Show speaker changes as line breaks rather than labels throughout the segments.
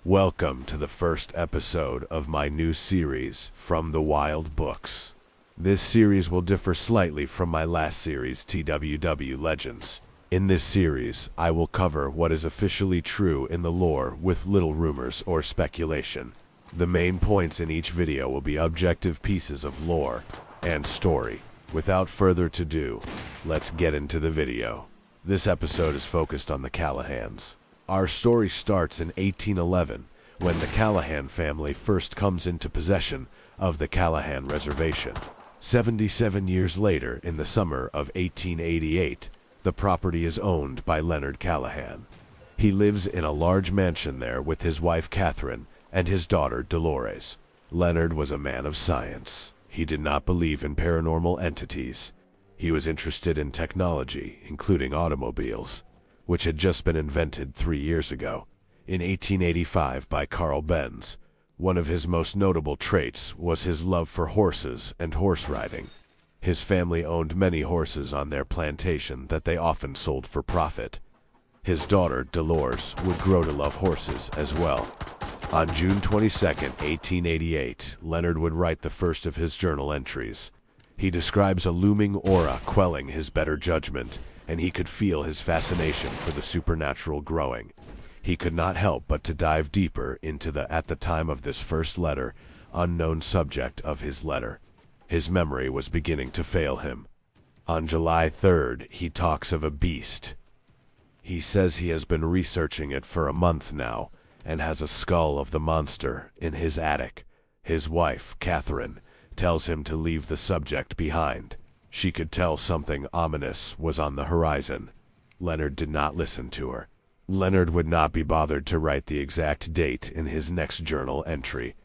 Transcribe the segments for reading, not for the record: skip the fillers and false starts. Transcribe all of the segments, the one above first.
Welcome to the first episode of my new series, From the Wild Books. This series will differ slightly from my last series, TWW Legends. In this series, I will cover what is officially true in the lore with little rumors or speculation. The main points in each video will be objective pieces of lore and story. Without further ado, let's get into the video. This episode is focused on the Callahans. Our story starts in 1811, when the Callahan family first comes into possession of the Callahan Reservation. 77 years later, in the summer of 1888, the property is owned by Leonard Callahan. He lives in a large mansion there with his wife Catherine and his daughter Dolores. Leonard was a man of science. He did not believe in paranormal entities. He was interested in technology, including automobiles, which had just been invented 3 years ago, in 1885 by Carl Benz. One of his most notable traits was his love for horses and horse riding. His family owned many horses on their plantation that they often sold for profit. His daughter, Dolores, would grow to love horses as well. On June 22, 1888, Leonard would write the first of his journal entries. He describes a looming aura quelling his better judgment, and he could feel his fascination for the supernatural growing. He could not help but to dive deeper into the, at the time of this first letter, unknown subject of his letter. His memory was beginning to fail him. On July 3rd, he talks of a beast. He says he has been researching it for a month now, and has a skull of the monster in his attic. His wife, Catherine, tells him to leave the subject behind. She could tell something ominous was on the horizon. Leonard did not listen to her. Leonard would not be bothered to write the exact date in his next journal entry.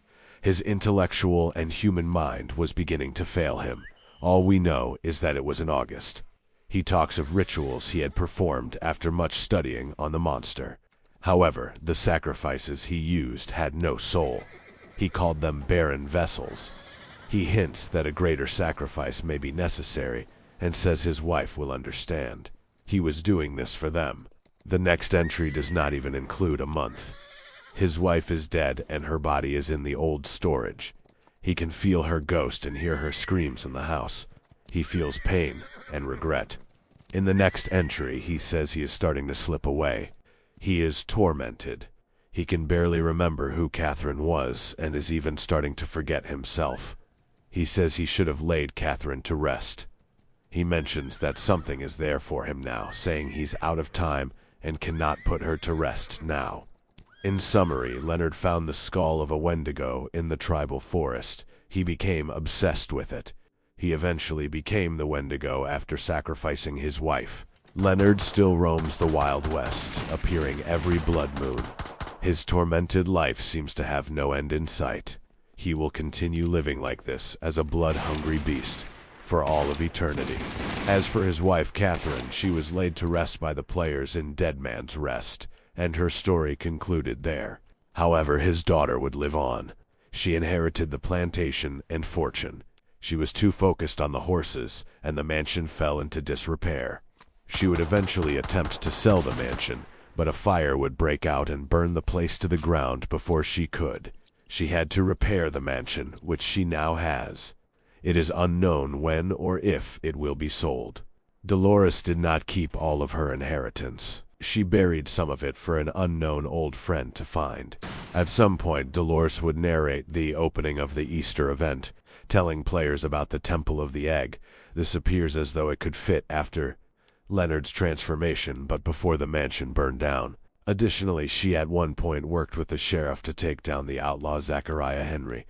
His intellectual and human mind was beginning to fail him. All we know is that it was in August. He talks of rituals he had performed after much studying on the monster. However, the sacrifices he used had no soul. He called them barren vessels. He hints that a greater sacrifice may be necessary, and says his wife will understand. He was doing this for them. The next entry does not even include a month. His wife is dead, and her body is in the old storage. He can feel her ghost and hear her screams in the house. He feels pain and regret. In the next entry, he says he is starting to slip away. He is tormented. He can barely remember who Catherine was, and is even starting to forget himself. He says he should have laid Catherine to rest. He mentions that something is there for him now, saying he's out of time and cannot put her to rest now. In summary, Leonard found the skull of a Wendigo in the tribal forest. He became obsessed with it. He eventually became the Wendigo after sacrificing his wife. Leonard still roams the Wild West, appearing every blood moon. His tormented life seems to have no end in sight. He will continue living like this as a blood-hungry beast for all of eternity. As for his wife Catherine, she was laid to rest by the players in Dead Man's Rest, and her story concluded there. However, his daughter would live on. She inherited the plantation and fortune. She was too focused on the horses, and the mansion fell into disrepair. She would eventually attempt to sell the mansion, but a fire would break out and burn the place to the ground before she could. She had to repair the mansion, which she now has. It is unknown when or if it will be sold. Dolores did not keep all of her inheritance. She buried some of it for an unknown old friend to find. At some point, Dolores would narrate the opening of the Easter event, telling players about the Temple of the Egg. This appears as though it could fit after Leonard's transformation, but before the mansion burned down. Additionally, she at one point worked with the sheriff to take down the outlaw Zachariah Henry.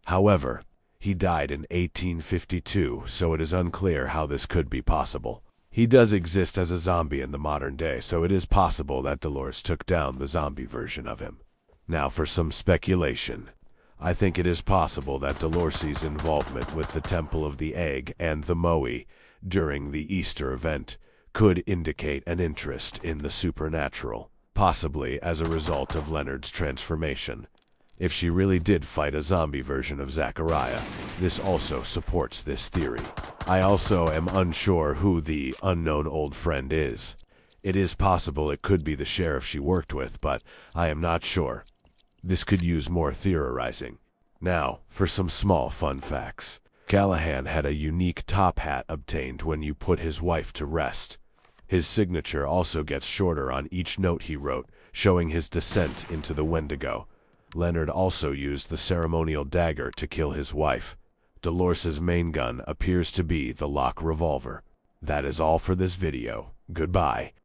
However, he died in 1852, so it is unclear how this could be possible. He does exist as a zombie in the modern day, so it is possible that Dolores took down the zombie version of him. Now for some speculation. I think it is possible that Dolores' involvement with the Temple of the Egg and the Moe during the Easter event could indicate an interest in the supernatural, possibly as a result of Leonard's transformation. If she really did fight a zombie version of Zachariah, this also supports this theory. I also am unsure who the unknown old friend is. It is possible it could be the sheriff she worked with, but I am not sure. This could use more theorizing. Now, for some small fun facts. Callahan had a unique top hat obtained when you put his wife to rest. His signature also gets shorter on each note he wrote, showing his descent into the Wendigo. Leonard also used the ceremonial dagger to kill his wife. Dolores's main gun appears to be the lock revolver. That is all for this video. Goodbye.